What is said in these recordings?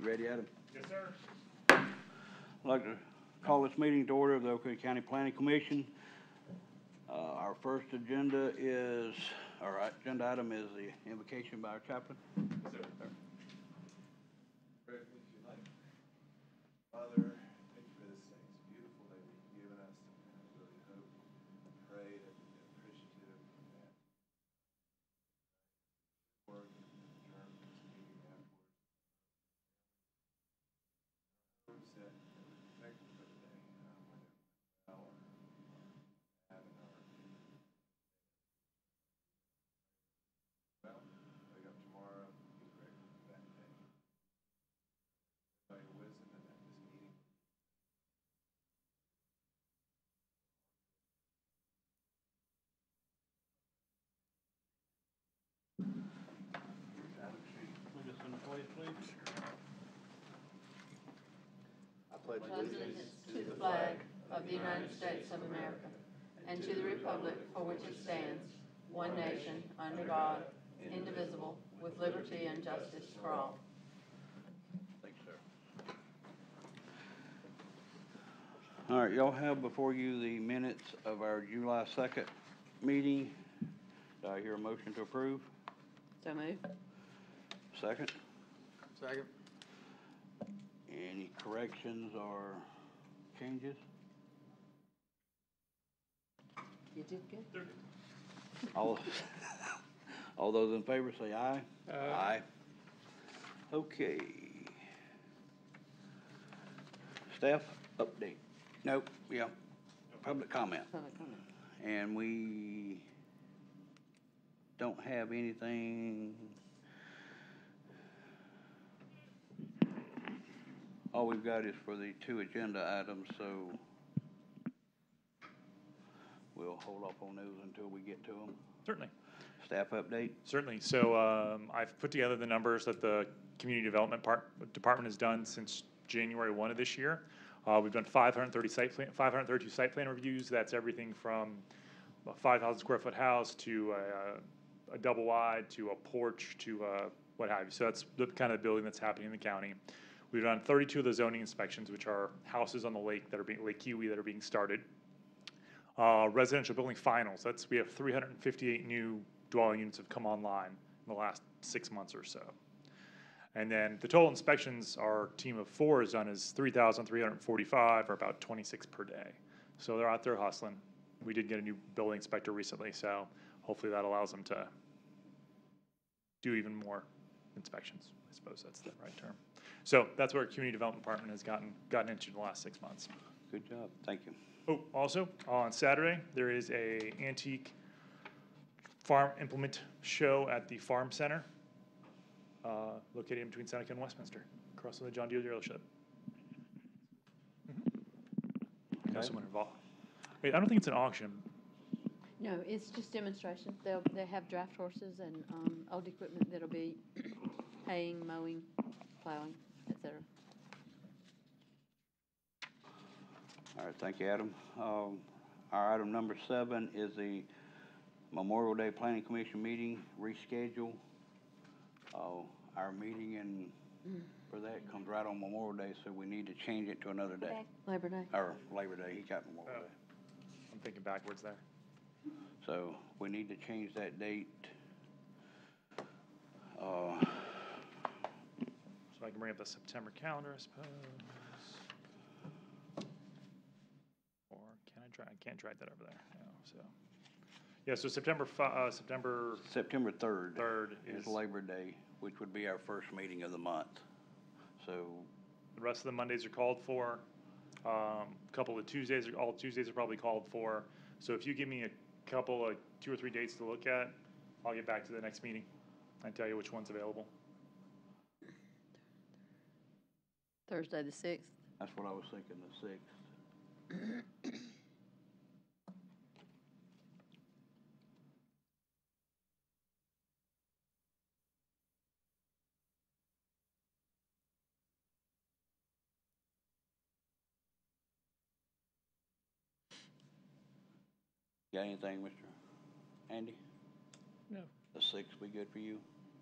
You ready, Adam? Yes, sir. I'd like to call this meeting to order of the Oak Creek County Planning Commission. Our first agenda item is the invocation by our chaplain. Yes, sir. Sir. Pray with me if you like. Father, thank you for this day. It's a beautiful day that you've given us, and I really hope and pray that we've been appreciative of that work and adjourn this meeting afterwards. That we're protected for the day, whether well or having our well, wake up tomorrow, be grateful for that day. By your wisdom and that this meeting. Lead us in the pledge, please. I pledge allegiance to the flag of the United States of America and to the republic for which it stands, one nation, under God, indivisible, with liberty and justice for all. Thanks, sir. All right, y'all have before you the minutes of our July 2nd meeting. Do I hear a motion to approve? So moved. Second? Second. Any corrections or changes? You did good. All those in favor say aye. Aye. Okay. Staff update. Nope, yeah. Public comment. Public comment. And we don't have anything. All we've got is for the two agenda items, so we'll hold off on those until we get to them. Certainly. Staff update? Certainly. So I've put together the numbers that the Community Development Department has done since January 1 of this year. We've done 532 site plan reviews. That's everything from a 5,000 square foot house to a double wide to a porch to what have you. So that's the kind of building that's happening in the county. We've done 32 of the zoning inspections, which are houses on the lake that are being Lake Kiwi that are being started. Residential building finals. We have 358 new dwelling units have come online in the last 6 months or so. And then the total inspections our team of 4 has done is 3,345, or about 26 per day. So they're out there hustling. We did get a new building inspector recently, so hopefully that allows them to do even more inspections. I suppose that's the right term. So that's what our community development department has gotten into in the last 6 months. Good job, thank you. Oh, also on Saturday there is a antique farm implement show at the Farm Center, located in between Seneca and Westminster, across from the John Deere dealership. Have someone involved. Wait, I don't think it's an auction. No, it's just demonstration. They have draft horses and old equipment that'll be haying, mowing, plowing, etc. All right, thank you, Adam. Our item number 7 is the Memorial Day Planning Commission meeting reschedule. Our meeting for that comes right on Memorial Day, so we need to change it to another day. Labor Day. Or Labor Day, he got Memorial Day. I'm thinking backwards there. So we need to change that date. So I can bring up the September calendar, I suppose. Or can I try? I can't drag that over there. No, so yeah. So September 3rd 3rd is Labor Day, which would be our first meeting of the month. So the rest of the Mondays are called for. Couple of Tuesdays, all Tuesdays are probably called for. So if you give me a couple of 2 or 3 dates to look at, I'll get back to the next meeting and tell you which one's available. Thursday the 6th. that's what I was thinking, the 6th. Got anything, Mr. Andy? No. The 6th be good for you,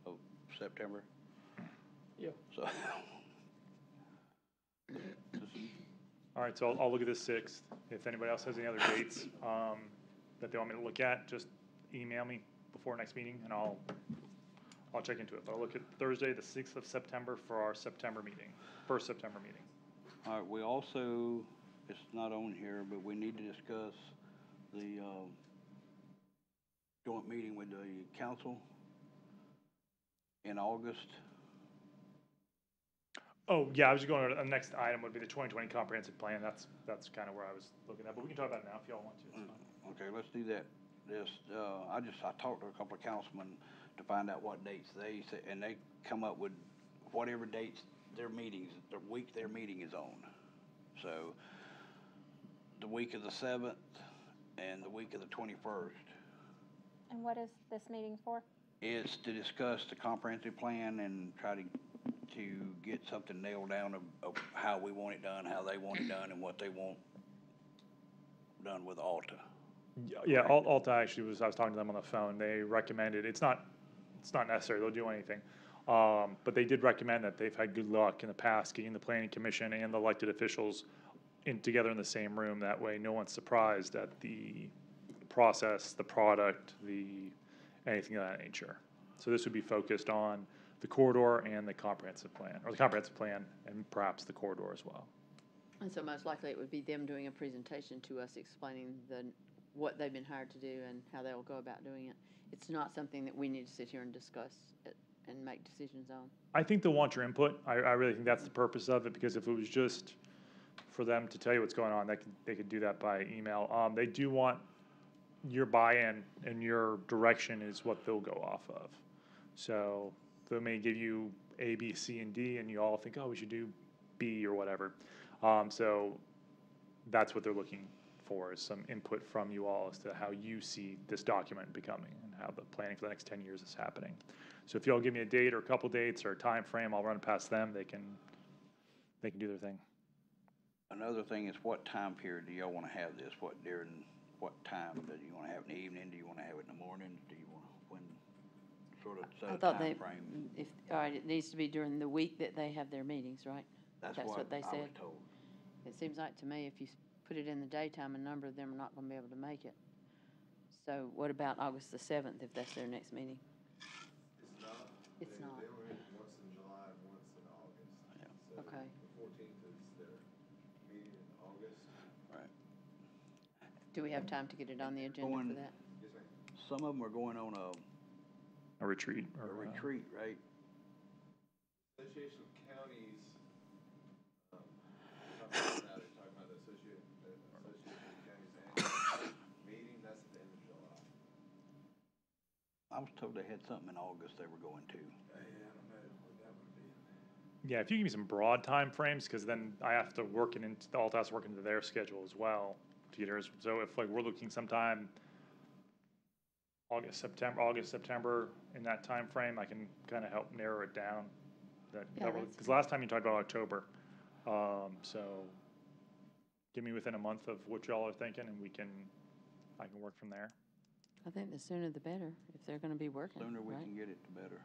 of September? Yeah. So, All right, so I'll look at the 6th. If anybody else has any other dates that they want me to look at, just email me before next meeting, and I'll check into it. But I'll look at Thursday, the 6th of September for our September meeting, first September meeting. All right, we also, it's not on here, but we need to discuss the joint meeting with the council in August. Oh, yeah, I was just going to, the next item would be the 2020 comprehensive plan. That's kind of where I was looking at, but we can talk about it now if y'all want to. It's fine. Okay, let's do that. I talked to a couple of councilmen to find out what dates they said, and they come up with whatever dates their meetings, the week their meeting is on. So, the week of the 7th and the week of the 21st. And what is this meeting for? It's to discuss the comprehensive plan and try to get something nailed down of how we want it done, how they want it done, and what they want done with Alta. Yeah, Alta actually I was talking to them on the phone. They recommended, it's not necessary, they'll do anything. But they did recommend that they've had good luck in the past getting the planning commission and the elected officials together in the same room. That way no one's surprised at the process, the product, anything of that nature. So this would be focused on the corridor and the comprehensive plan, or the comprehensive plan and perhaps the corridor as well. And so most likely it would be them doing a presentation to us explaining what they've been hired to do and how they'll go about doing it. It's not something that we need to sit here and discuss and make decisions on. I think they'll want your input. I really think that's the purpose of it, because if it was just for them to tell you what's going on, they could do that by email. They do want your buy-in, and your direction is what they'll go off of. So they may give you A, B, C, and D, and you all think, oh, we should do B or whatever. So that's what they're looking for, is some input from you all as to how you see this document becoming and how the planning for the next 10 years is happening. So if y'all give me a date or a couple dates or a time frame, I'll run it past them. They can do their thing. Another thing is, what time period do y'all want to have this? What time do you want to have it in the evening? Do you want to have it in the morning? Do you want, when, sort of set I a thought time frame? all right, it needs to be during the week that they have their meetings, right? That's what what they I was said. told. It seems like to me if you put it in the daytime, a number of them are not going to be able to make it. So what about August the 7th, if that's their next meeting? It's not. It's They- not. They only meet once in July and once in August. Yeah. So Okay. the 14th is their meeting in August. Right. Do we have time to get it on the agenda for that? Yes, ma'am. Some of them are going on A retreat. a Or, retreat, right? Association of Counties, talking about the Association of Counties annual meeting, that's at the end of July. I was told they had something in August they were going to. I don't know what that would be. Yeah, if you give me some broad time frames, because then I have to work it into, the Alta has to work into their schedule as well to get theirs. So if we're looking sometime August, September, in that time frame, I can kind of help narrow it down. Yeah, Because last time you talked about October. So give me within a month of what y'all are thinking, and I can work from there. I think the sooner the better, if they're going to be working, Sooner we right? can get it, the better.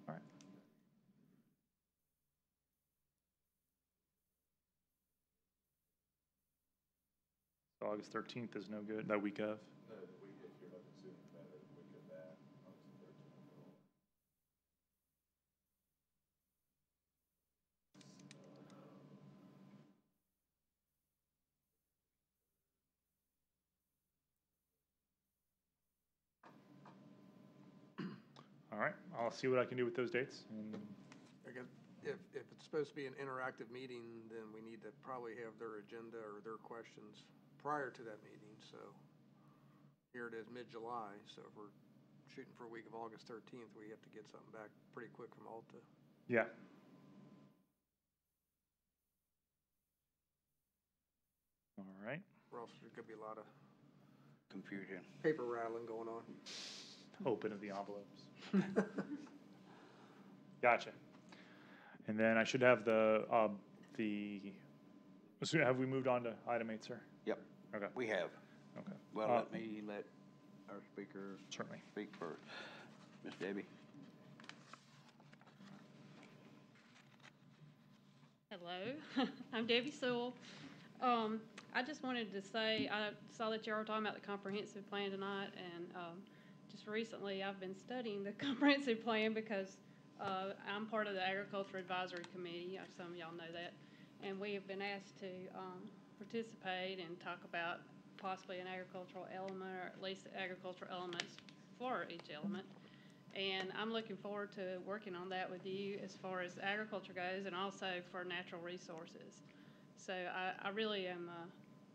All right. So August 13th is no good, that week of. No, the week, if you're looking sooner the better, the week of that, August 13th. All right, I'll see what I can do with those dates. And I guess if it's supposed to be an interactive meeting, then we need to probably have their agenda or their questions prior to that meeting, so here it is mid-July, so if we're shooting for a week of August 13th, we have to get something back pretty quick from Alta, yeah. All right. or else there could be a lot of Confusion. paper rattling going on. Open of the envelopes. Gotcha. And then I should have have we moved on to item 8, sir? Yep, Okay, we have. okay. Well, let our speaker Certainly. speak first. Miss Debbie? Hello, Hello, I'm Debbie Sewell. I just wanted to say, I saw that you were talking about the comprehensive plan tonight, and just recently I've been studying the comprehensive plan because I'm part of the Agriculture Advisory Committee. Some of y'all know that. And we have been asked to participate and talk about possibly an agricultural element, or at least agricultural elements for each element. And I'm looking forward to working on that with you as far as agriculture goes, and also for natural resources. So I really am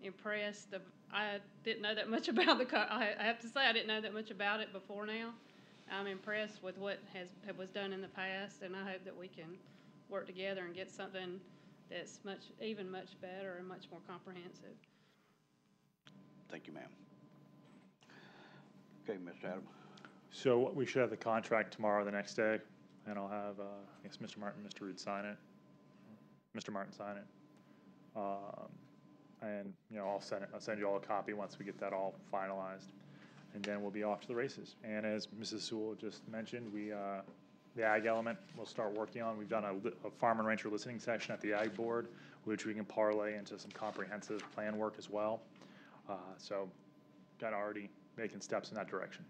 impressed. I didn't know that much about I have to say I didn't know that much about it before now. I'm impressed with what was done in the past, and I hope that we can work together and get something that's even much better and much more comprehensive. Thank you, ma'am. Okay, Mr. Adam. So we should have the contract tomorrow, or the next day, and I'll have, I guess, Mr. Martin, Mr. Root sign it. Mr. Martin sign it. And, you know, I'll send you all a copy once we get that all finalized. And then we'll be off to the races. And as Mrs. Sewell just mentioned, the ag element we'll start working on. We've done a farm and rancher listening session at the ag board, which we can parlay into some comprehensive plan work as well. So got already making steps in that direction.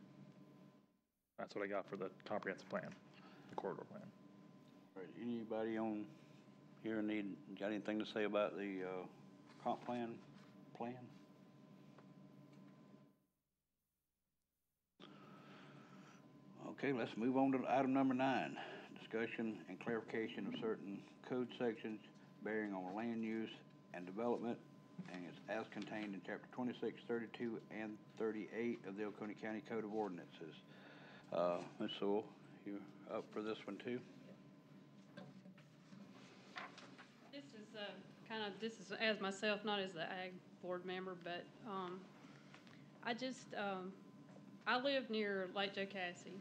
That's what I got for the comprehensive plan, the corridor plan. All right, anybody on here got anything to say about the comp plan? Okay, let's move on to item number 9, discussion and clarification of certain code sections bearing on land use and development, and it's as contained in chapter 26, 32, and 38 of the Oconee County Code of Ordinances. Ms. Sewell, you up for this one too? This is as myself, not as the ag board member, but I live near Lake Jocassee,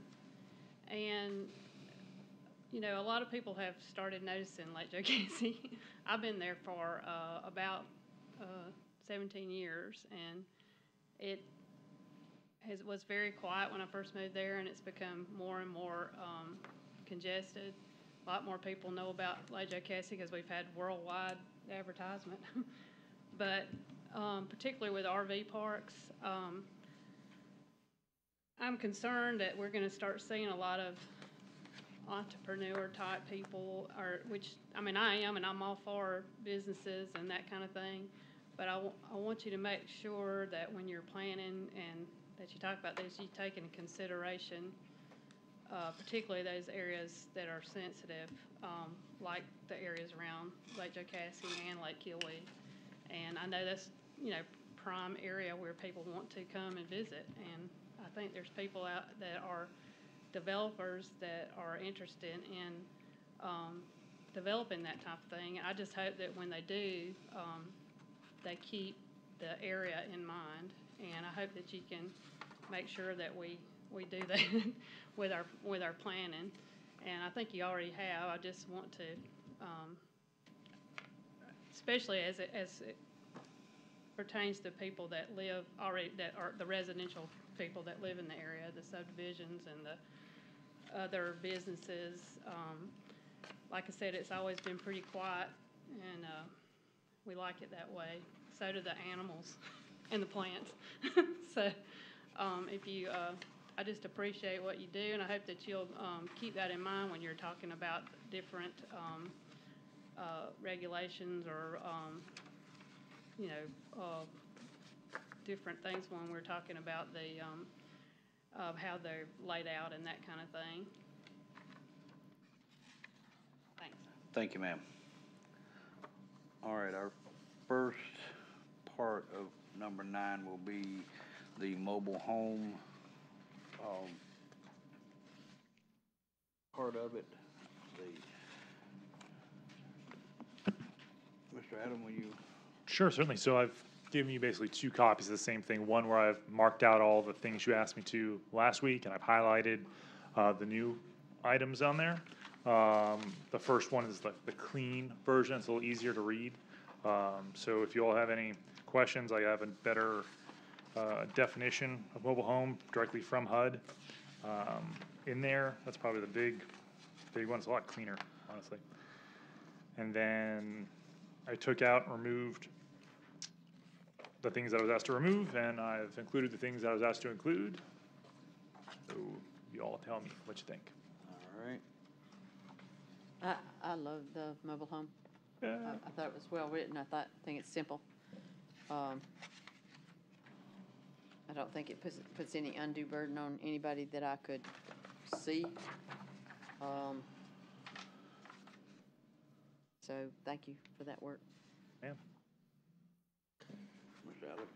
and you know, a lot of people have started noticing Lake Jocassee. I've been there for about 17 years, and it was very quiet when I first moved there, and it's become more and more congested. A lot more people know about Lake Jocassee because we've had worldwide advertisement. But particularly with RV parks, I'm concerned that we're going to start seeing a lot of entrepreneur type people, which I mean I am, and I'm all for businesses and that kind of thing. But I want you to make sure that when you're planning and that you talk about this, you take into consideration particularly those areas that are sensitive, like the areas around Lake Jocassee and Lake Keowee. And I know that's, you know, prime area where people want to come and visit. And I think there's people out that are developers that are interested in developing that type of thing. I just hope that when they do, they keep the area in mind. And I hope that you can make sure that we do that with our planning. And I think you already have. I just want to, especially as it pertains to people that live already, that are the residential people that live in the area, the subdivisions and the other businesses. Like I said, it's always been pretty quiet, and we like it that way. So do the animals and the plants. So if you, I just appreciate what you do, and I hope that you'll keep that in mind when you're talking about different regulations or, you know, different things when we're talking about the how they're laid out and that kind of thing. Thanks. Thank you, ma'am. All right, our first part of number 9 will be the mobile home part of it. Mr. Adam, will you? Sure, certainly. So I've given you basically 2 copies of the same thing. One where I've marked out all the things you asked me to last week, and I've highlighted the new items on there. The first one is the clean version. It's a little easier to read. So if you all have any questions, I have a better definition of mobile home directly from HUD in there. That's probably the big one. It's a lot cleaner, honestly. And then I took out and removed the things that I was asked to remove, and I've included the things that I was asked to include. So you all tell me what you think. All right. I love the mobile home. Yeah. I thought it was well written. Think it's simple. I don't think it puts any undue burden on anybody that I could see. So thank you for that work. Yeah. Mr. Alex?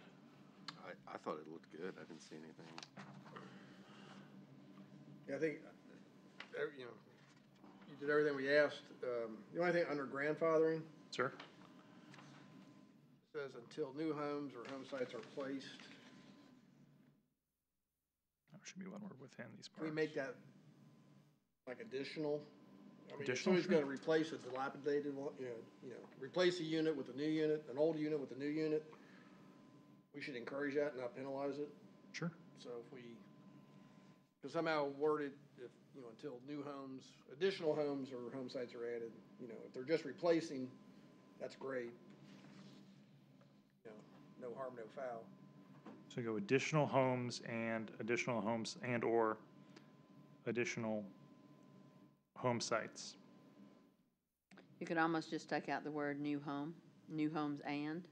I thought it looked good. I didn't see anything. Yeah, I think, you know, you did everything we asked. The only thing under grandfathering, Sir? says until new homes or home sites are placed. That should be one word within these Can we parts. make that like additional? I mean, if Additional, somebody's sure. gonna replace a dilapidated one, replace a unit with a new unit, an old unit with a new unit, we should encourage that and not penalize it. Sure. So if we, because somehow worded, if, until new homes, additional homes or home sites are added, if they're just replacing, that's great. No harm, no foul. So go additional homes and or additional home sites. You could almost just take out the word new homes and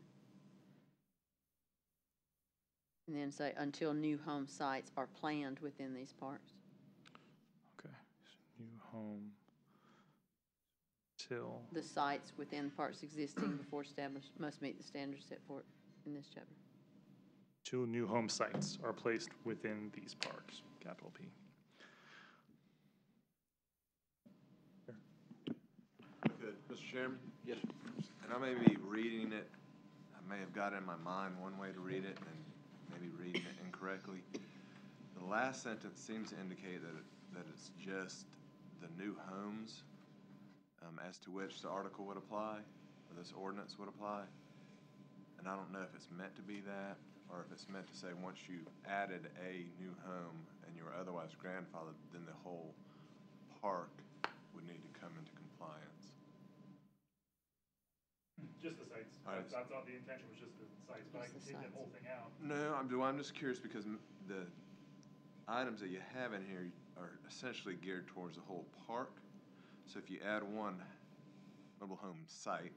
then say until new home sites are planned within these parks. Okay. New home till. The sites within parks existing before established must meet the standards set forth in this chapter. Two new home sites are placed within these parks, capital P. Good. Mr. Chairman? Yes. And I may be reading it, I may have got in my mind one way to read it and maybe reading it incorrectly. The last sentence seems to indicate that it's just the new homes as to which the article would apply, or this ordinance would apply. And I don't know if it's meant to be that, or if it's meant to say once you added a new home and you were otherwise grandfathered, then the whole park would need to come into compliance. Just the sites. All right. That's all, the intention was just the sites, but I can Just the take that sites. whole thing out. No, I'm just curious because the items that you have in here are essentially geared towards the whole park. So if you add one mobile home site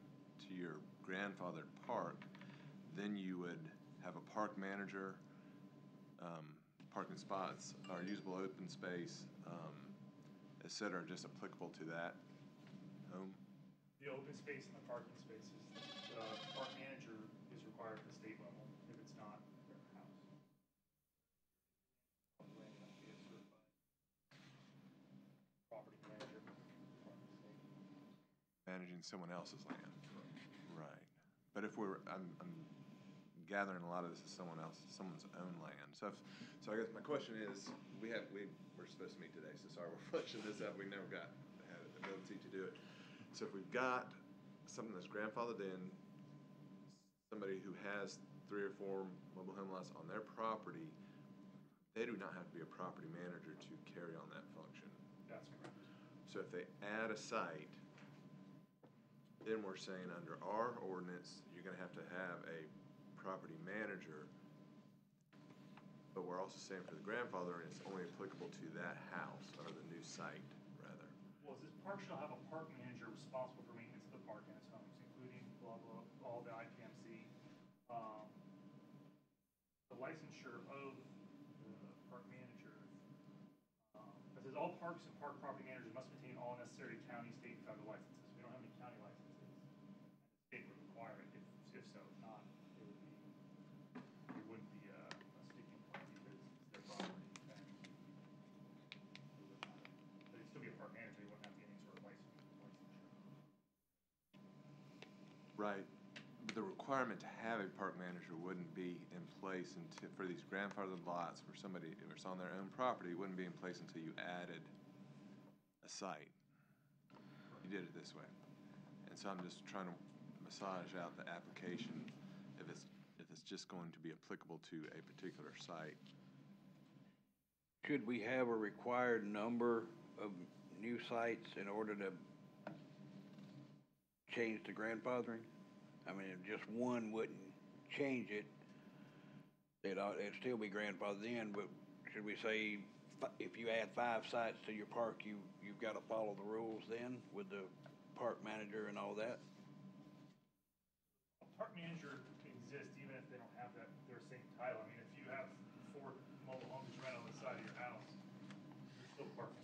to your grandfathered park, then you would have a park manager, parking spots, or usable open space, et cetera, just applicable to that home. The open space and the parking spaces, the park manager is required at the state level if it's not their house. Property manager from the state. Managing someone else's land. Right. But if I'm gathering a lot of this is someone's own land. So I guess my question is, we're supposed to meet today, so sorry we're fleshing this out. We never had the ability to do it. So if we've got something that's grandfathered in, somebody who has 3 or 4 mobile home lots on their property, they do not have to be a property manager to carry on that function. That's correct. So if they add a site, then we're saying under our ordinance, you're gonna have a property manager. But we're also saying for the grandfather, it's only applicable to that house or the new site, rather. Well, this park shall have a park manager responsible for maintenance of the park and its homes, including blah, blah, all the IPMC. The licensure of the park manager. It says all parks and park property managers must maintain all necessary county, state, and federal licenses. We don't have any county licenses. And the state would require it if so. If not, it wouldn't be a sticking point because it's their property. And it would not, but it'd still be a park manager. He wouldn't have to get any sort of licensure. Right. But the requirement to have a park manager wouldn't be in place for these grandfathered lots where somebody, if it's on their own property, it wouldn't be in place until you added a site. You did it this way. And so I'm just trying to massage out the application if it's just going to be applicable to a particular site. Should we have a required number of new sites in order to change the grandfathering? I mean, if just one wouldn't change it, it'd still be grandfathered in, but should we say if you add 5 sites to your park, you've got to follow the rules then with the park manager and all that? Park manager exists even if they don't have their same title. I mean, if you have 4 mobile homes right on the side of your house, you're still parking.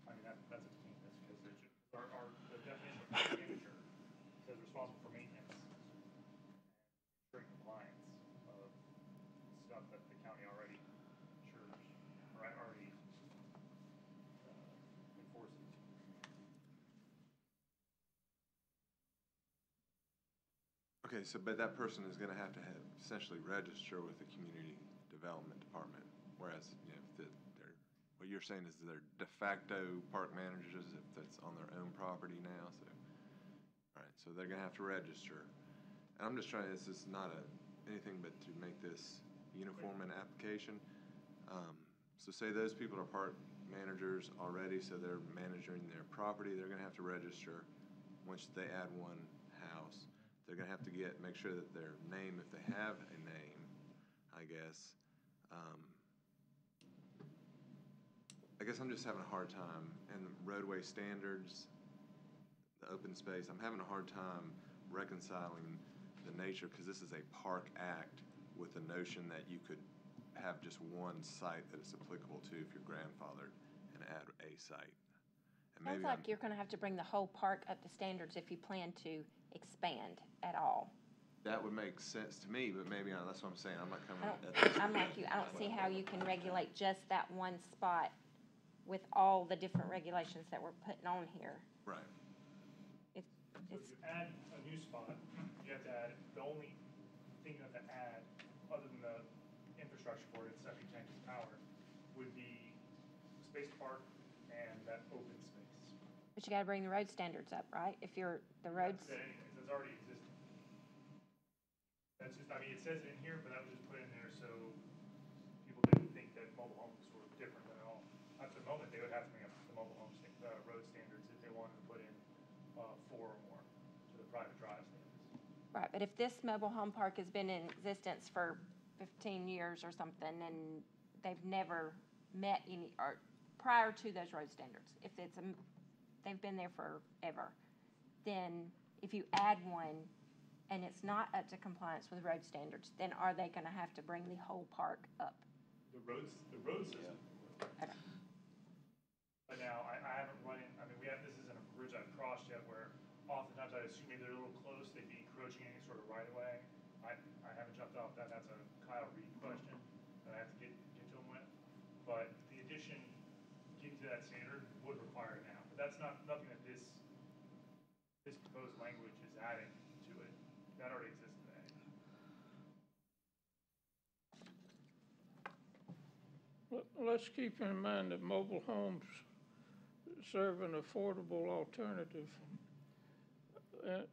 I mean, that's because the definition of park manager says responsible for maintenance and ensuring compliance of stuff that the county already ensures, or already enforces. Okay, so, but that person is gonna have to essentially register with the community development department, whereas, you know, they're, what you're saying is they're de facto park managers if that's on their own property now, so. Alright, so they're gonna have to register. And I'm just trying, this is not anything but to make this uniform in application. So say those people are park managers already, so they're managing their property, they're gonna have to register once they add one house. They're gonna have to make sure that their name, if they have a name, I guess. I guess I'm just having a hard time, and roadway standards, the open space, I'm having a hard time reconciling the nature, because this is a park act with the notion that you could have just one site that it's applicable to if you're grandfathered and add a site. And Sounds maybe like you're gonna have to bring the whole park up to standards if you plan to expand at all. that would make sense to me, but maybe that's what I'm saying. I'm not coming I at don't, this. I'm like you, I don't see how you can regulate just that one spot with all the different regulations that we're putting on here. Right. It's, So if you add a new spot, you have to add, the only thing you have to add, other than the infrastructure for it, septic tank and power, would be space park and that open space. but you gotta bring the road standards up, right? If you're, the roads, That's it anyways, that's already existing. That's just, I mean, it says it in here, but that was just put in there so people didn't think that mobile homes were different at all. At the moment, they would have to bring up the mobile home road standards if they wanted to put in 4 or more to the private drive standards. right, but if this mobile home park has been in existence for 15 years or something, and they've never met any, or prior to those road standards, if it's they've been there forever, then if you add one and it's not up to compliance with road standards, then are they gonna have to bring the whole park up? The road system. Okay. But now, I haven't run in, I mean, this isn't a bridge I've crossed yet, where oftentimes I assume maybe they're a little close, they'd be encroaching any sort of right of way. I haven't jumped off that, that's a Kyle Reed question that I have to get to him with. But the addition, getting to that standard would require it now, but that's nothing that this proposed language is adding to it. That already exists today. Let's keep in mind that mobile homes serve an affordable alternative.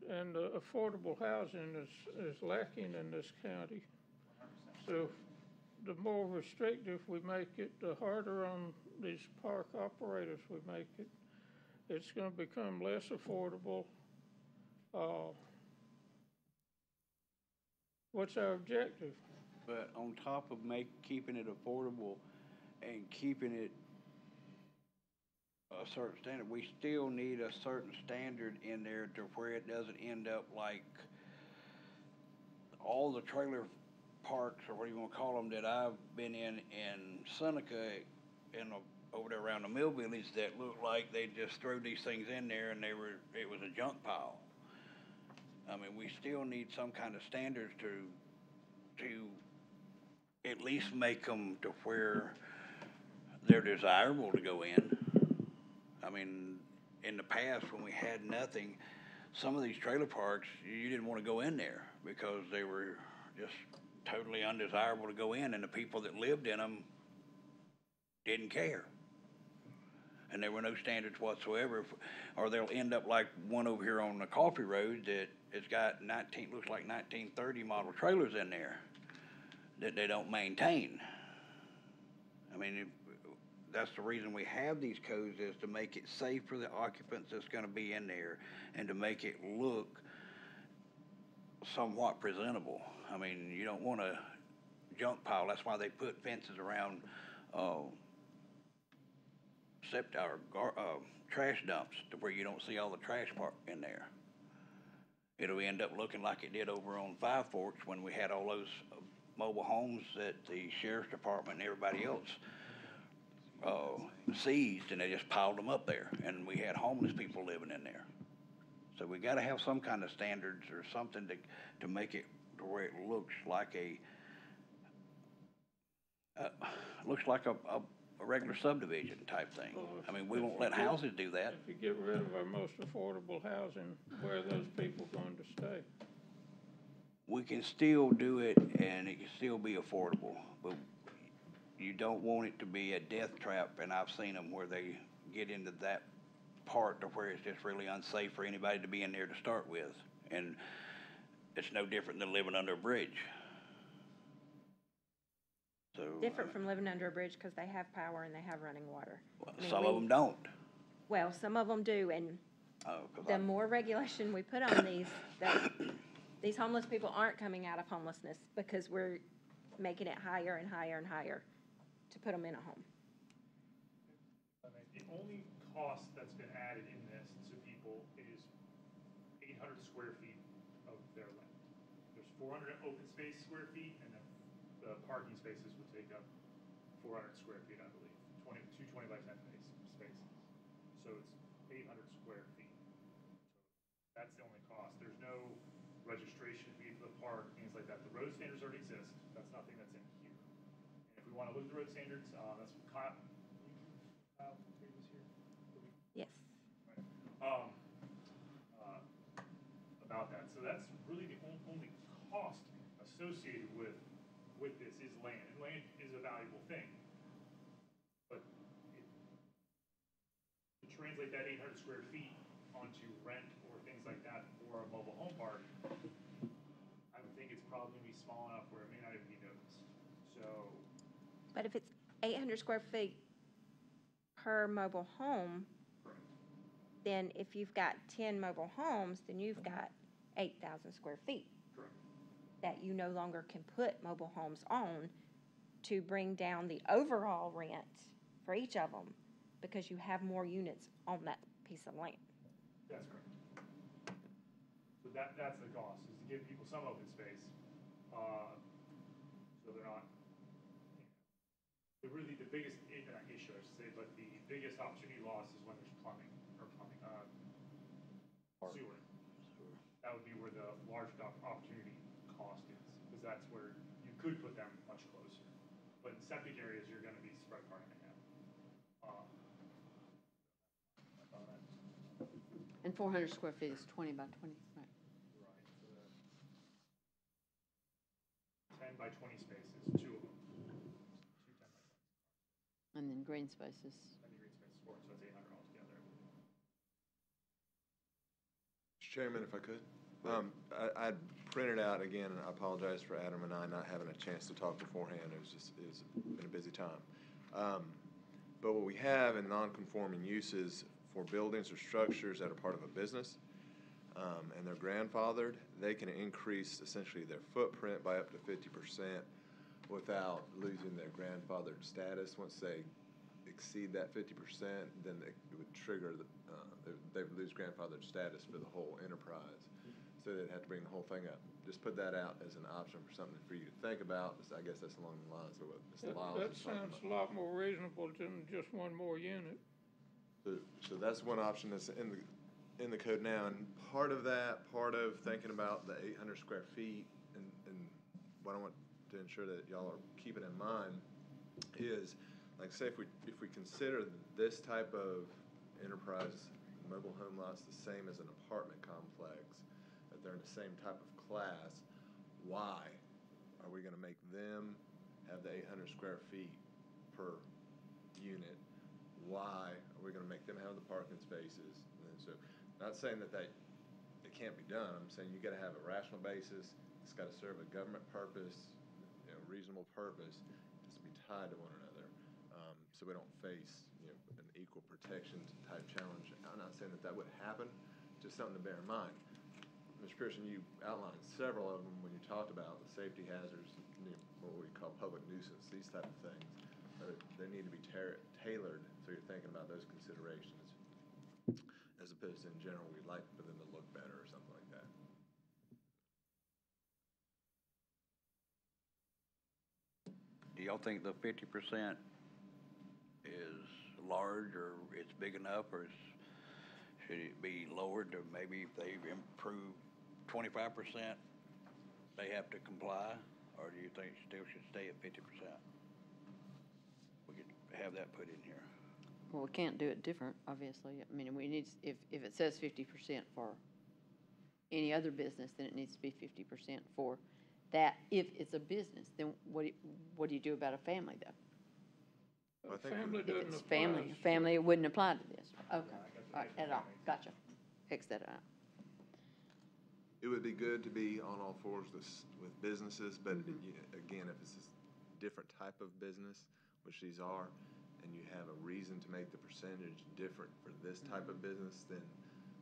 And affordable housing is lacking in this county. So the more restrictive we make it, the harder on these park operators we make it. It's gonna become less affordable. What's our objective? But on top of keeping it affordable and keeping it a certain standard, we still need a certain standard in there to where it doesn't end up like all the trailer parks, or what you wanna call them, that I've been in Seneca, over there around the Mill Village, that looked like they just threw these things in there and it was a junk pile. I mean, we still need some kind of standards to at least make them to where they're desirable to go in. I mean, in the past, when we had nothing, some of these trailer parks, you didn't want to go in there because they were just totally undesirable to go in, and the people that lived in them didn't care. And there were no standards whatsoever, or they'll end up like one over here on the Coffee Road that it's got looks like 1930 model trailers in there that they don't maintain. I mean, that's the reason we have these codes, is to make it safe for the occupants that's gonna be in there and to make it look somewhat presentable. I mean, you don't want a junk pile. That's why they put fences around, trash dumps to where you don't see all the trash parked in there. It'll end up looking like it did over on Five Forks when we had all those mobile homes that the sheriff's department and everybody else seized, and they just piled them up there, and we had homeless people living in there. So we gotta have some kind of standards or something to make it to where it looks like a regular subdivision type thing. I mean, we won't let houses do that. If you get rid of our most affordable housing, where are those people going to stay? We can still do it and it can still be affordable, but you don't want it to be a death trap, and I've seen them where they get into that part to where it's just really unsafe for anybody to be in there to start with. And it's no different than living under a bridge. So. Different from living under a bridge because they have power and they have running water. I mean, Some of them don't. Well, some of them do, and Oh, 'cause the more regulation we put on these homeless people aren't coming out of homelessness because we're making it higher and higher and higher to put them in a home. I mean, the only cost that's been added in this to people is 800 square feet of their land. There's 400 open space square feet, and then the parking spaces would take up 400 square feet, I believe, 2 20 by 10 spaces. So it's 800 square feet. So that's the only cost. There's no registration fee for the park, things like that. The road standards already exist. That's nothing that's in here. And if we want to look at the road standards, that's what Kyle was here. Yes. Um, about that. So that's really the only cost associated with this is land. And land is a valuable thing. But to translate that 800 square feet onto rent or things like that for a mobile home park, I would think it's probably going to be small enough where it may not even be noticed. So. But if it's 800 square feet per mobile home, Correct. then if you've got 10 mobile homes, then you've got 8,000 square feet Correct. that you no longer can put mobile homes on to bring down the overall rent for each of them because you have more units on that piece of land. That's correct. So that's the cost, is to give people some open space, so they're not, the biggest, not issue, I should say, but the biggest opportunity loss is when there's sewer. That would be where the large opportunity cost is, because that's where you could put them much closer. But in septic areas, you're gonna be spread apart in half. And 400 square feet is 20 by 20, right? Right, so the 10 by 20 spaces, 2 of them. 2 10 by 20. And then green spaces. And the green space is 4, so that's 800 altogether. Mr. Chairman, if I could. I printed out, again, and I apologize for Adam and I not having a chance to talk beforehand. It's been a busy time. But what we have in non-conforming uses for buildings or structures that are part of a business, and they're grandfathered, they can increase essentially their footprint by up to 50% without losing their grandfathered status. Once they exceed that 50%, then it would trigger they would lose grandfathered status for the whole enterprise. So they'd have to bring the whole thing up. Just put that out as an option for something for you to think about. I guess that's along the lines of what Mr. Lyles That was talking sounds about. a lot more reasonable than just one more unit. So that's one option that's in the code now, and part of thinking about the 800 square feet, and what I want to ensure that y'all are keeping in mind is, like, say if we consider this type of enterprise mobile home lots the same as an apartment complex, that they're in the same type of class, why are we going to make them have the 800 square feet per unit? Why are we going to make them have the parking spaces? And so, not saying that it can't be done. I'm saying you got to have a rational basis. It's got to serve a government purpose, reasonable purpose. It has to be tied to one another. so we don't face, an equal protection type challenge. I'm not saying that that would happen, just something to bear in mind. Mr. Pearson, you outlined several of them when you talked about the safety hazards, what we call public nuisance, these type of things. They need to be tailored, so you're thinking about those considerations, as opposed to in general, we'd like for them to look better or something like that. Do y'all think the 50% is large, or it's big enough, or should it be lowered to maybe if they've improved 25%, they have to comply, or do you think it still should stay at 50%? We could have that put in here. Well, we can't do it different, obviously. I mean, we need, if it says 50% for any other business, then it needs to be 50% for that. If it's a business, then what do you do about a family, though? I think Family If doesn't it's apply. family, it wouldn't apply to this. Okay, all right, at all, gotcha. X that out. It would be good to be on all fours with businesses, but again, if it's a different type of business, which these are, and you have a reason to make the percentage different for this type of business, then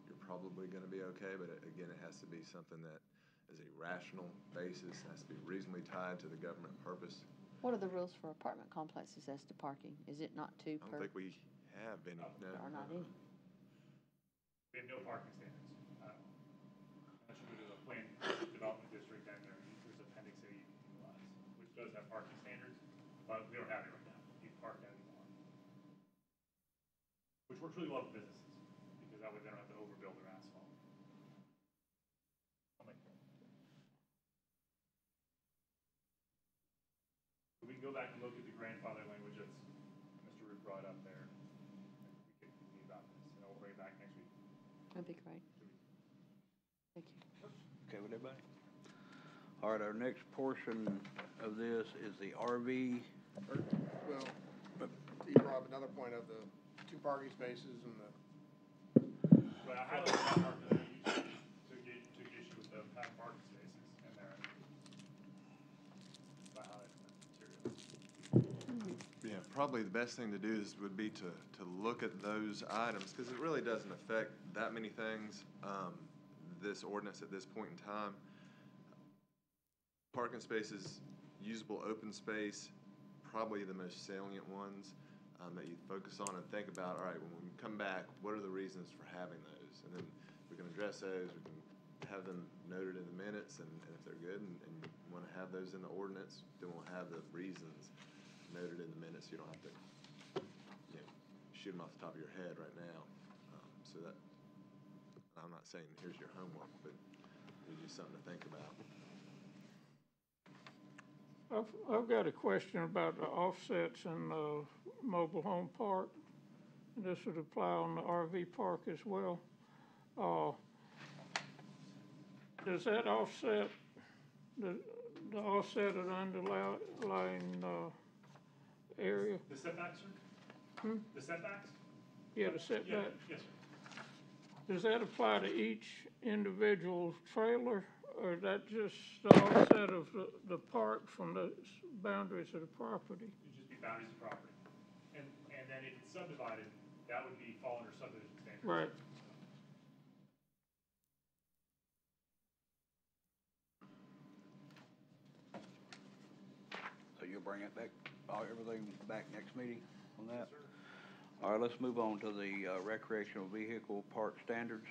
you're probably gonna be okay, but again, it has to be something that is a rational basis, has to be reasonably tied to the government purpose. What are the rules for apartment complexes as to parking? Is it not two I per? don't think we have any, no. Or not any? We have no parking standards. Unless you go to the planned development district, then there's appendix A you can utilize, which does have parking standards, but we don't have it right now. You can park anymore. Which works really well for businesses, because that way they don't have to overbuild their asphalt. We can go back and look at the grandfather language that's Mr. Root brought up there. We can meet about this, and I'll bring it back next week. That'd be great. Thank you. Okay with everybody? All right, our next portion of this is the RV. Well, you brought up another point of the 2 parking spaces and the, But I highlighted that part because I used to get issue with the parking spaces in there. So I highlighted that material. Yeah, probably the best thing to do would be to look at those items, because it really doesn't affect that many things, this ordinance at this point in time. Parking spaces, usable open space, probably the most salient ones that you focus on and think about, all right, when we come back, what are the reasons for having those? And then we can address those, we can have them noted in the minutes, and if they're good and you want to have those in the ordinance, then we'll have the reasons noted in the minutes. You don't have to shoot them off the top of your head right now. So that, I'm not saying here's your homework, but it's just something to think about. I've got a question about the offsets in the mobile home park. This would apply on the RV park as well. Does that offset, the offset of the underlying area? The setbacks, sir? The setbacks? Yeah, the setback. Yes, sir. Does that apply to each individual trailer, or is that just the offset of the park from the boundaries of the property? It'd just be boundaries of property. And then if it's subdivided, that would fall under subdivision standards. Right. So you'll bring it back, everything back next meeting on that? All right, let's move on to the recreational vehicle park standards.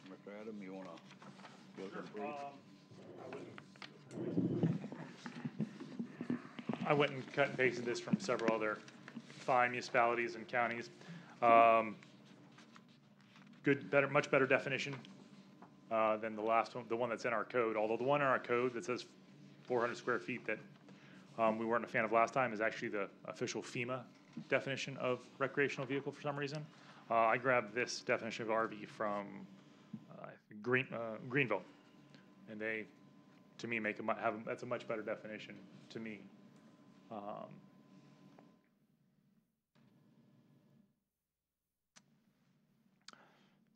Mr. Adam, you wanna go to the brief? I went and cut and pasted this from several other fine municipalities and counties. Much better definition than the last one, the one that's in our code. Although the one in our code that says 400 square feet that we weren't a fan of last time is actually the official FEMA definition of recreational vehicle for some reason. I grabbed this definition of RV from Greenville, and they, to me, that's a much better definition to me.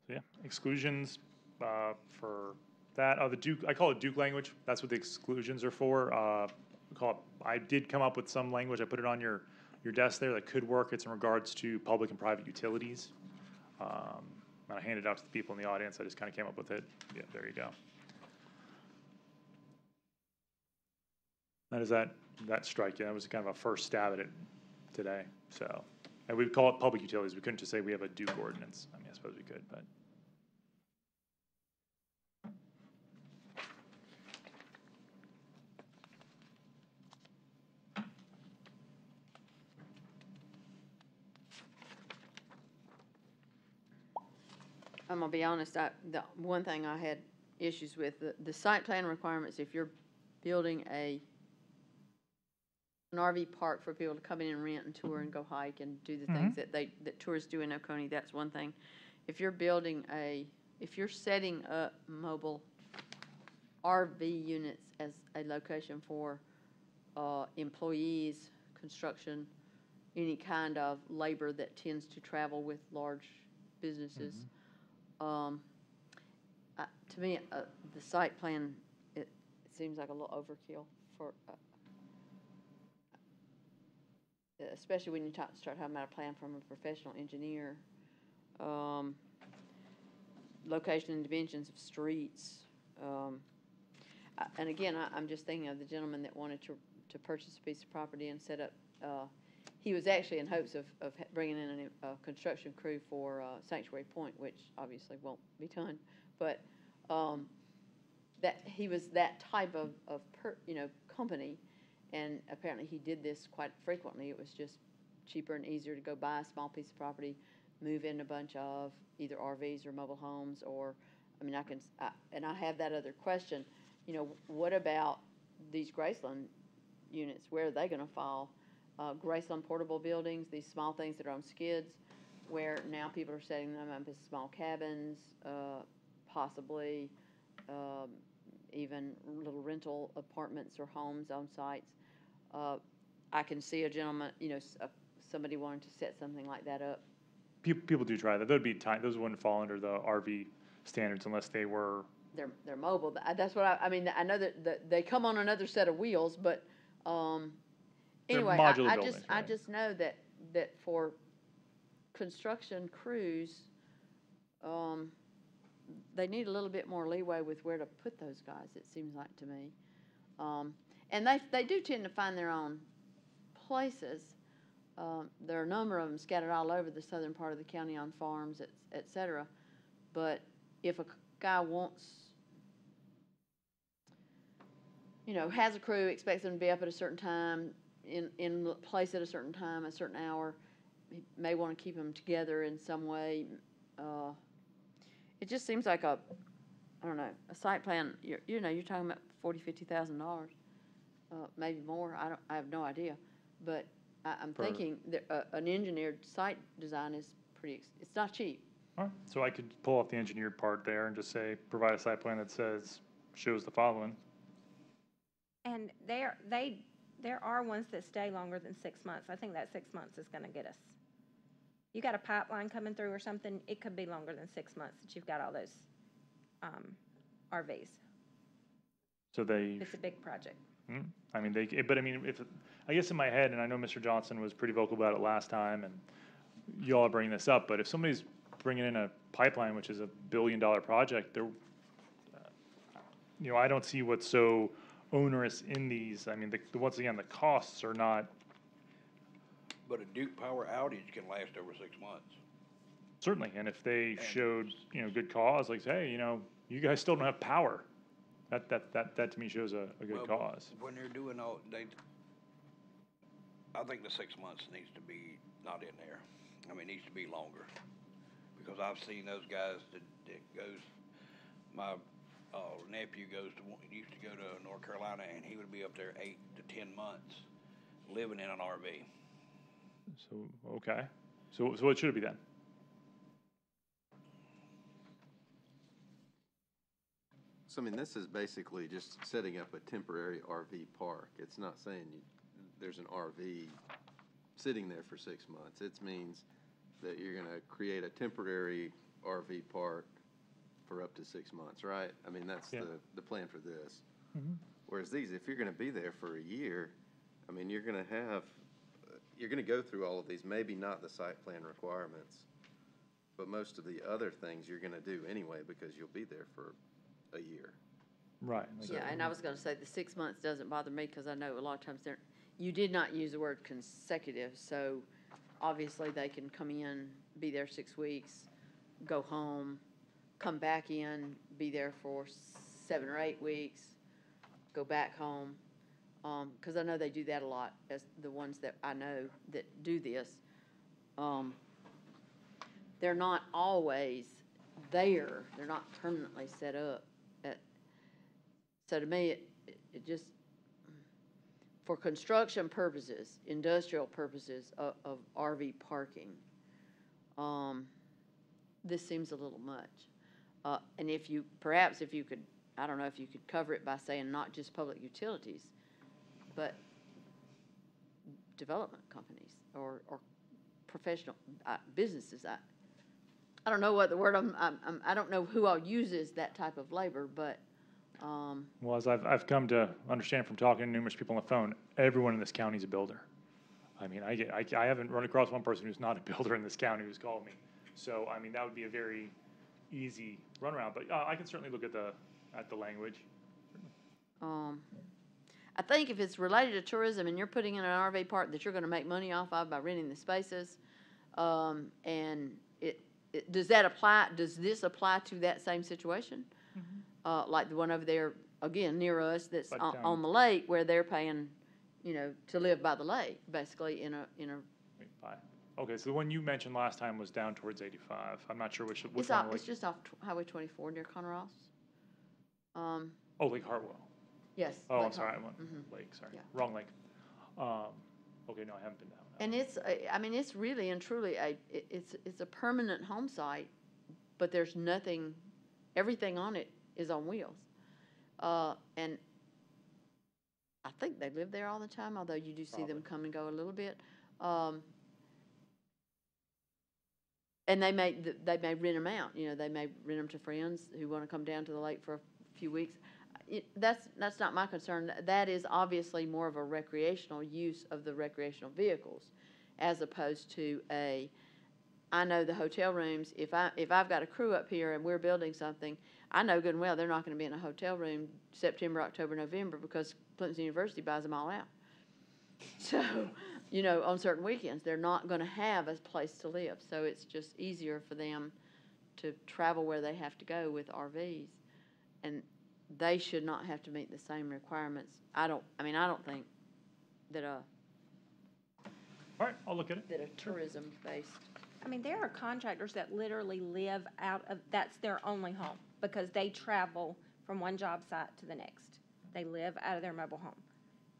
So yeah, exclusions for that. The Duke, I call it Duke language. That's what the exclusions are for. I did come up with some language, I put it on your desk there that could work. It's in regards to public and private utilities. And I handed it out to the people in the audience. I just kind of came up with it. Yeah, there you go. How does that strike you? That was kind of a first stab at it today. So, and we'd call it public utilities. We couldn't just say we have a Duke ordinance. I mean, I suppose we could, but. I'm gonna be honest, the one thing I had issues with, the site plan requirements, if you're building an RV park for people to come in and rent and tour and go hike and do the things that tourists do in Oconee, that's one thing. If you're if you're setting up mobile RV units as a location for employees, construction, any kind of labor that tends to travel with large businesses, to me, the site plan, it seems like a little overkill for, especially when you start talking about a plan from a professional engineer. Location and dimensions of streets. And again, I'm just thinking of the gentleman that wanted to purchase a piece of property and set up, he was actually in hopes of bringing in a construction crew for Sanctuary Point, which obviously won't be done. But that he was that type of company, and apparently he did this quite frequently. It was just cheaper and easier to go buy a small piece of property, move in a bunch of either RVs or mobile homes, or, I mean, and I have that other question, what about these Graceland units? Where are they gonna fall? Graceland portable buildings, these small things that are on skids, where now people are setting them up as small cabins, possibly even little rental apartments or homes on sites. I can see a gentleman, somebody wanting to set something like that up. People do try that. Those wouldn't fall under the RV standards unless they were. They're mobile. That's what I mean. I know that they come on another set of wheels, but anyway, I just know that for construction crews, they need a little bit more leeway with where to put those guys, it seems like to me. And they do tend to find their own places. There are a number of them scattered all over the southern part of the county on farms, et cetera. But if a guy wants, has a crew, expects them to be up at a certain time, in place at a certain time, a certain hour, he may want to keep them together in some way. It just seems like a site plan. You're talking about $40,000-$50,000, maybe more. I have no idea, but I'm thinking that an engineered site design is it's not cheap. All right. So I could pull off the engineered part there and just say, provide a site plan that shows the following. And there are ones that stay longer than 6 months. I think that 6 months is gonna get us. You got a pipeline coming through or something, it could be longer than 6 months that you've got all those RVs. So It's a big project. I mean, I guess in my head, and I know Mr. Johnson was pretty vocal about it last time, and you all are bringing this up, but if somebody's bringing in a pipeline, which is $1 billion project, I don't see what's so onerous in these. I mean, once again, the costs are not. But a Duke Power outage can last over 6 months. Certainly, and if they showed, good cause, like, hey, you guys still don't have power, that to me shows a good cause. When they're doing I think the 6 months needs to be not in there. I mean, it needs to be longer, because I've seen those guys that goes. My nephew used to go to North Carolina, and he would be up there 8 to 10 months living in an RV. So, okay. So what should it be then? So, I mean, this is basically just setting up a temporary RV park. It's not saying there's an RV sitting there for 6 months. It means that you're going to create a temporary RV park for up to 6 months, right? I mean, that's the plan for this. Whereas these, if you're gonna be there for a year, I mean, you're gonna go through all of these, maybe not the site plan requirements, but most of the other things you're gonna do anyway, because you'll be there for a year. Right. Yeah, and I was gonna say, the 6 months doesn't bother me, because I know a lot of times you did not use the word consecutive, so obviously they can come in, be there 6 weeks, go home, come back in, be there for 7 or 8 weeks, go back home. Because I know they do that a lot, as the ones that I know that do this. They're not always there, they're not permanently set up. So to me, it just, for construction purposes, industrial purposes of RV parking, this seems a little much. And perhaps if you could, I don't know if you could cover it by saying not just public utilities, but development companies or professional businesses. I don't know what the word, I don't know who all uses that type of labor, but. Well, as I've come to understand from talking to numerous people on the phone, everyone in this county is a builder. I mean, I haven't run across one person who's not a builder in this county who's called me. So, I mean, that would be a very easy runaround, but I can certainly look at the language. I think if it's related to tourism and you're putting in an RV park that you're gonna make money off of by renting the spaces, and does this apply to that same situation? Like the one over there, again, near us, that's on the lake, where they're paying, to live by the lake, basically in a. Okay, so the one you mentioned last time was down towards 85. I'm not sure which It's one. it's just off Highway 24 near Conner Ross. Oh, Lake Hartwell. Yes. Oh, Lake I'm sorry, I Hartwell. went Lake, sorry. Yeah. Wrong lake. Okay, no, I haven't been down. And it's really and truly it's a permanent home site, but there's nothing, everything on it is on wheels. And I think they live there all the time, although you do see them come and go a little bit. And they may rent them out, they may rent them to friends who want to come down to the lake for a few weeks. That's not my concern. That is obviously more of a recreational use of the recreational vehicles, as opposed to I know the hotel rooms, if I've got a crew up here and we're building something, I know good and well they're not going to be in a hotel room September, October, November, because Clemson University buys them all out. So, on certain weekends, they're not going to have a place to live. So it's just easier for them to travel where they have to go with RVs. And they should not have to meet the same requirements. I don't think that All right, I'll look at it. that a tourism-based. I mean, there are contractors that literally live out of, that's their only home, because they travel from one job site to the next. They live out of their mobile home.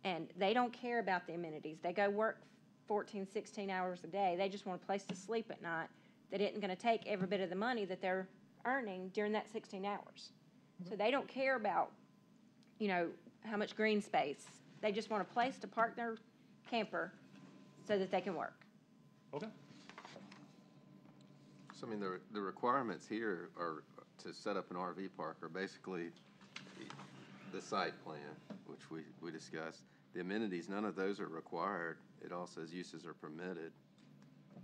And they don't care about the amenities. They go work 14, 16 hours a day. They just want a place to sleep at night that isn't gonna take every bit of the money that they're earning during that 16 hours. So they don't care about, how much green space. They just want a place to park their camper so that they can work. Okay. So, I mean, the requirements here are to set up an RV park are basically the site plan, which we discussed. The amenities, none of those are required. It all says uses are permitted.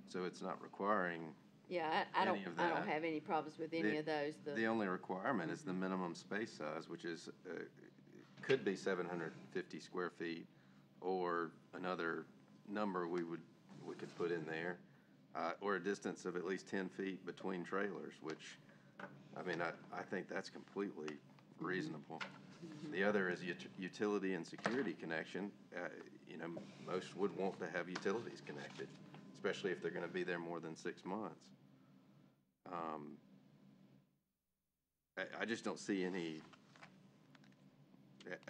So it's not requiring Yeah, I don't any of have that. any problems with any of those. The only requirement is the minimum space size, which is, could be 750 square feet, or another number we could put in there, or a distance of at least 10 feet between trailers, which, I mean, I think that's completely reasonable. The other is utility and security connection. Most would want to have utilities connected, especially if they're gonna be there more than 6 months. I just don't see any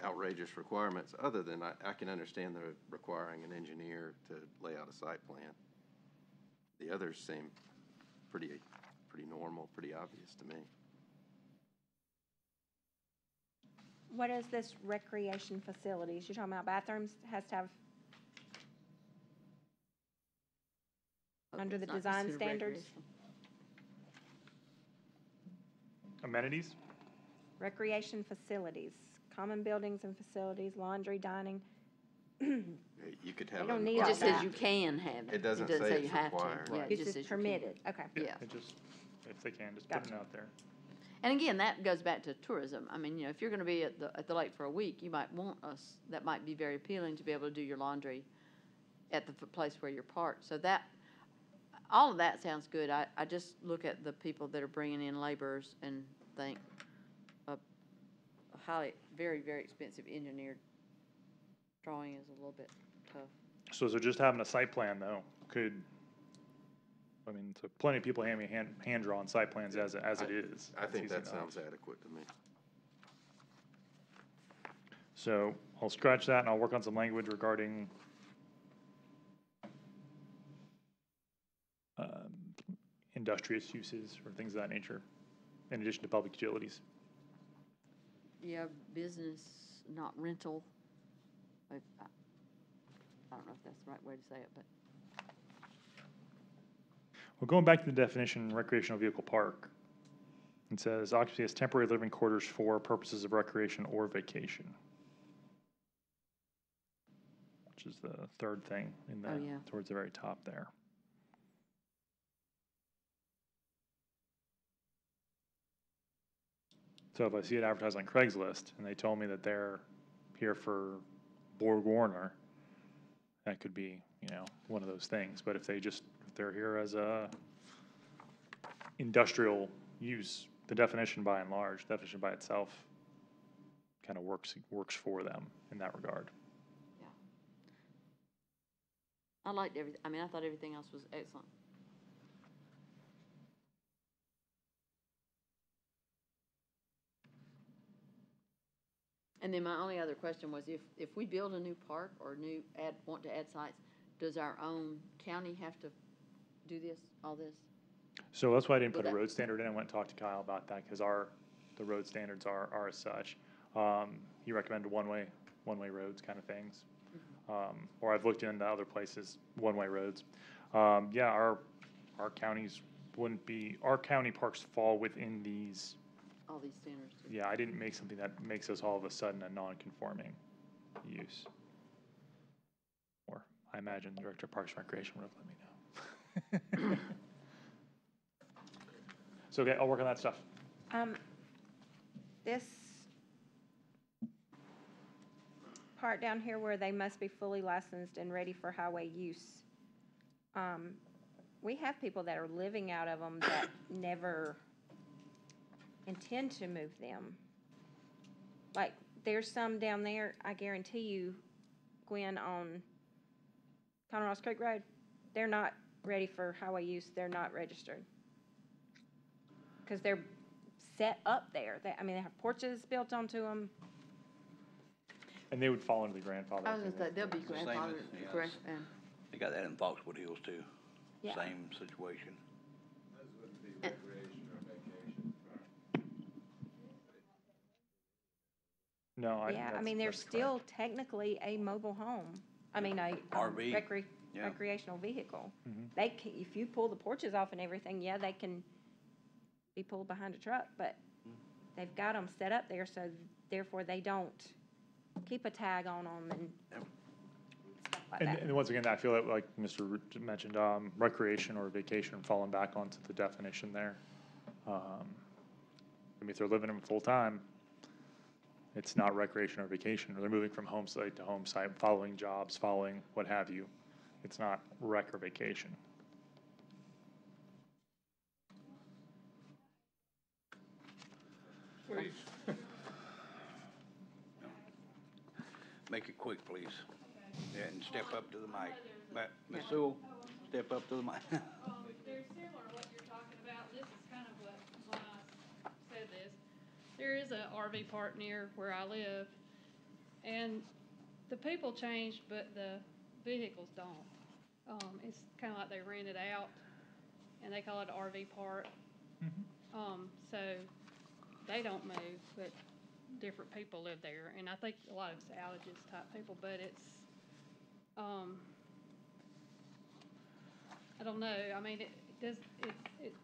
outrageous requirements, other than I can understand the requiring an engineer to lay out a site plan. The others seem pretty normal, pretty obvious to me. What is this recreation facilities? You're talking about bathrooms, has to have, under the It's not design considered standards? recreational. Amenities? Recreation facilities, common buildings and facilities, laundry, dining. You could have. don't an need It all just RV. says that. you can have it. It doesn't say say you it's have to. required. Yeah, it This just is says you can. permitted, okay. Yeah. It just, if they can, just put it Gotcha. out there. And again, that goes back to tourism. I mean, if you're gonna be at the lake for a week, you might want us, that might be very appealing to be able to do your laundry at the place where you're parked. So that, all of that sounds good. I just look at the people that are bringing in laborers and think a highly, very, very expensive engineered drawing is a little bit tough. So just having a site plan though, could, I mean, so plenty of people hand drawn site plans as it is. I think It's that easy enough. sounds adequate to me. So I'll scratch that and I'll work on some language regarding industrious uses or things of that nature, in addition to public utilities. Yeah, business, not rental. I don't know if that's the right way to say it, but Well, going back to the definition, recreational vehicle park, it says occupancy as temporary living quarters for purposes of recreation or vacation. Which is the third thing in the, Oh, yeah. towards the very top there. So if I see it advertised on Craigslist and they told me that they're here for Borg Warner, that could be, one of those things. But if they're here as a industrial use, the definition by and large, definition by itself kind of works for them in that regard. yeah. I liked everything. I mean, I thought everything else was excellent. And then my only other question was if we build a new park or want to add sites, does our own county have to do all this? So that's why I didn't Would put a that- road standard in. I went and talked to Kyle about that because the road standards are as such. He recommended one-way roads kind of things. Or I've looked into other places, one-way roads. Yeah, our counties wouldn't be, our county parks fall within these. All these standards too? Yeah, I didn't make something that makes us all of a sudden a non-conforming use. Or I imagine the Director of Parks and Recreation would have let me know. So, okay, I'll work on that stuff. This part down here where they must be fully licensed and ready for highway use. We have people that are living out of them that never intend to move them. Like, there's some down there, I guarantee you, Gwen, on Conner Ross Creek Road, they're not ready for highway use, they're not registered. Because they're set up there. They have porches built onto them. And they would fall into the grandfather. I was gonna say, they'll be the same as- grandfathered, yes. correct? And They got that in Foxwood Hills too. Yeah. Same situation. Those wouldn't be recreation or vacation. No, Yeah, they're still technically a mobile home. A RV, yeah. recreational vehicle. Mhm. They can, if you pull the porches off and everything, yeah, they can be pulled behind a truck, but they've got them set up there, so therefore they don't keep a tag on them and Yep. stuff like And, that. and once again, I feel like Mr. Root mentioned, recreation or vacation falling back onto the definition there. If they're living in full-time, it's not recreation or vacation, or they're moving from home site to home site, following jobs, following what have you. It's not rec or vacation. Please. Make it quick, please. Yeah, and step up to the mic. Ms. Sewell, step up to the mic. They're similar to what you're talking about. This is kind of when I said this. There is a RV park near where I live, and the people change, but the vehicles don't. It's kind of like they rent it out, and they call it an RV park. So they don't move, but different people live there, and I think a lot of it's allergist type people, but it's, I don't know,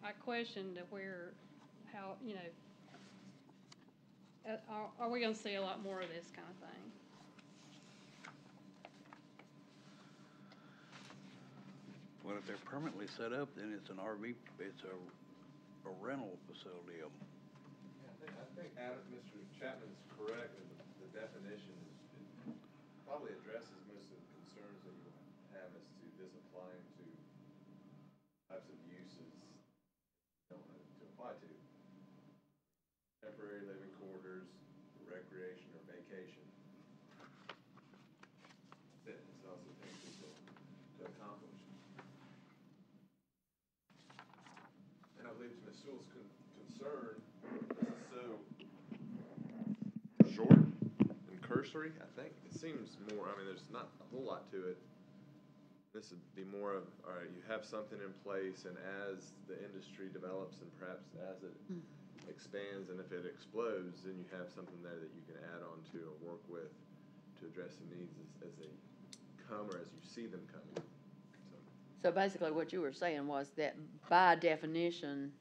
I questioned how, are we gonna see a lot more of this kind of thing? Well, if they're permanently set up, then it's an RV, it's a rental facility. Yeah, I think Adam, Mr. Chapman's correct, and the definition is, it probably addresses most of the concerns that you have as to this applying to types of uses you don't want it to apply to. Temporary living quarters, recreation or vacation. Fitness also things to accomplish. And I believe to Ms. Sewell's concern, this is so short and cursory, I think. It seems more, I mean, there's not a whole lot to it. This would be more of, all right, you have something in place, and as the industry develops and perhaps as it expands and if it explodes, then you have something there that you can add on to or work with to address the needs as they come or as you see them coming. So basically what you were saying was that by definition,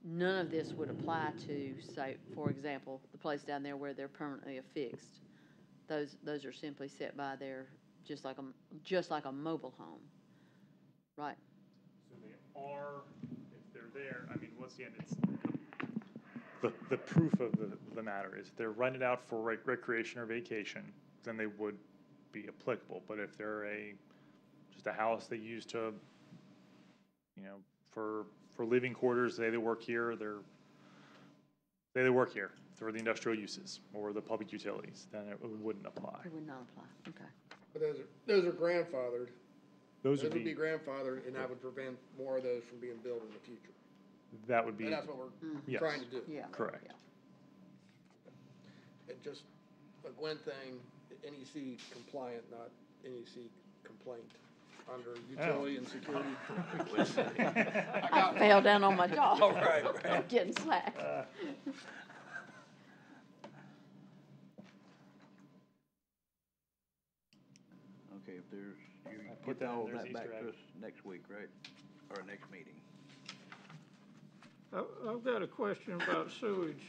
none of this would apply to, say, for example, the place down there where they're permanently affixed. Those are simply set by their, just like a mobile home, right? So they are, if they're there, I mean, once again, it's, the proof of the matter is if they're rented out for recreation or vacation, then they would be applicable. But if they're just a house they use to, for living quarters, say they work here, say they work here for the industrial uses or the public utilities, then it wouldn't apply. It would not apply, okay. But those are grandfathered. Those Those would be, grandfathered, and that would prevent more of those from being built in the future. that would be, And that's what we're yes, trying to do. Yeah. correct. Yeah. And just a Gwen thing, NEC compliant, not NEC complaint, under utility and security. I fell down on my jaw. Oh, right. I'm getting slack. Okay, if there's, you put get that in all there as that back Easter to egg. us next week, right? Or next meeting. I've got a question about sewage.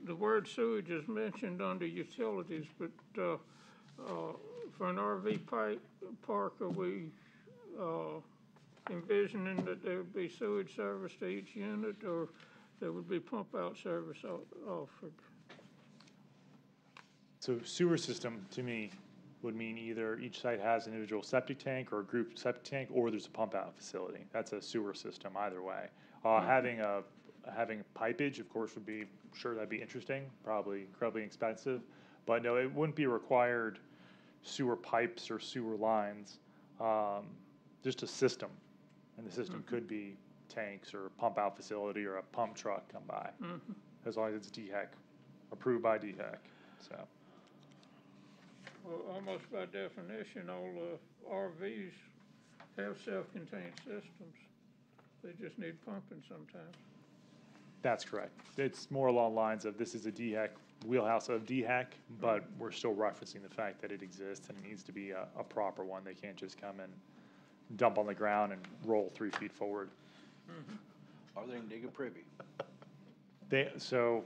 The word sewage is mentioned under utilities, but for an RV park, are we envisioning that there would be sewage service to each unit, or there would be pump out service offered? So sewer system, to me, would mean either each site has an individual septic tank or a group septic tank, or there's a pump out facility. That's a sewer system either way. Having pipage, of course, would be, sure, that'd be interesting, probably incredibly expensive. But no, it wouldn't be required sewer pipes or sewer lines, just a system. And the system could be tanks or a pump out facility or a pump truck come by, as long as it's DHEC, approved by DHEC, so. Well, almost by definition, all RVs have self-contained systems. They just need pumping sometimes. That's correct. It's more along the lines of this is a DHEC, wheelhouse of DHEC, but we're still referencing the fact that it exists and it needs to be a proper one. They can't just come and dump on the ground and roll 3 feet forward. Or they can dig a privy. So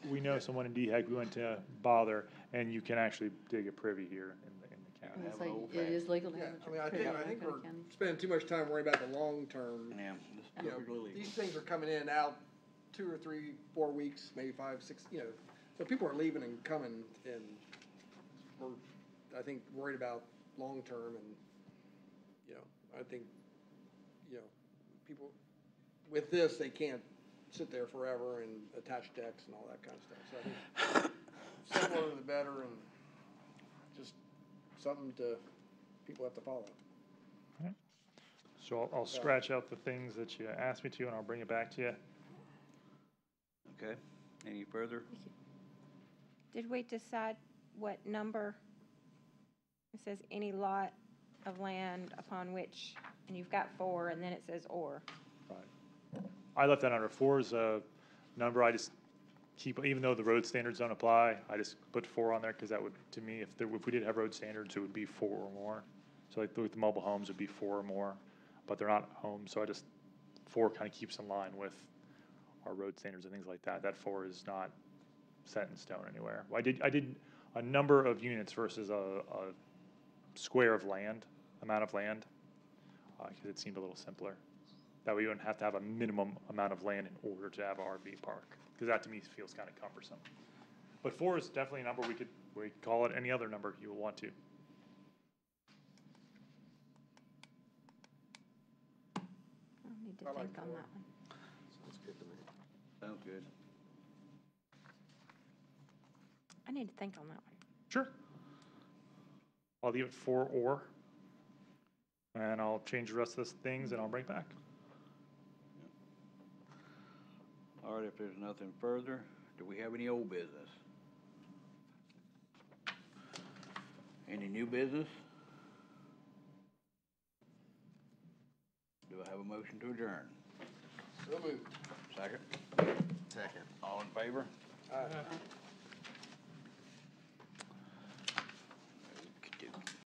we know someone in DHEC, we went to Bother, and you can actually dig a privy here in the county. Have an old It is legal to Yeah, have I mean, I think County we're County. spending too much time worrying about the long term. Yeah, it's You know, perfectly legal. these things are coming in and out 2 or 3, 4 weeks, maybe 5, 6, so people are leaving and coming, and we're, I think, worried about long term, and, I think, people, with this, they can't sit there forever and attach decks and all that kind of stuff, so I think simpler the better, and just something people have to follow. So I'll scratch out the things that you asked me to, and I'll bring it back to you. Okay, any further? Did we decide what number? It says any lot of land upon which, and you've got 4, and then it says or. Right. I left that under 4 as a number. I just keep, even though the road standards don't apply, I just put 4 on there because that would, to me, if we did have road standards, it would be 4 or more. So like with the mobile homes, it'd be 4 or more, but they're not homes. So 4 kind of keeps in line with our road standards and things like that. That 4 is not set in stone anywhere. I did a number of units versus a square of land, amount of land, because it seemed a little simpler. That way you wouldn't have to have a minimum amount of land in order to have an RV park, because that to me feels kind of cumbersome. But 4 is definitely a number we could call it any other number you would want to. I'll need to I like think on 4. that one. Sounds good to me. Sounds good. I need to think on that one. Sure. I'll leave it 4 or, and I'll change the rest of those things and I'll bring it back. All right, if there's nothing further, do we have any old business? Any new business? Do I have a motion to adjourn? So moved. Second? Second. All in favor? Aye.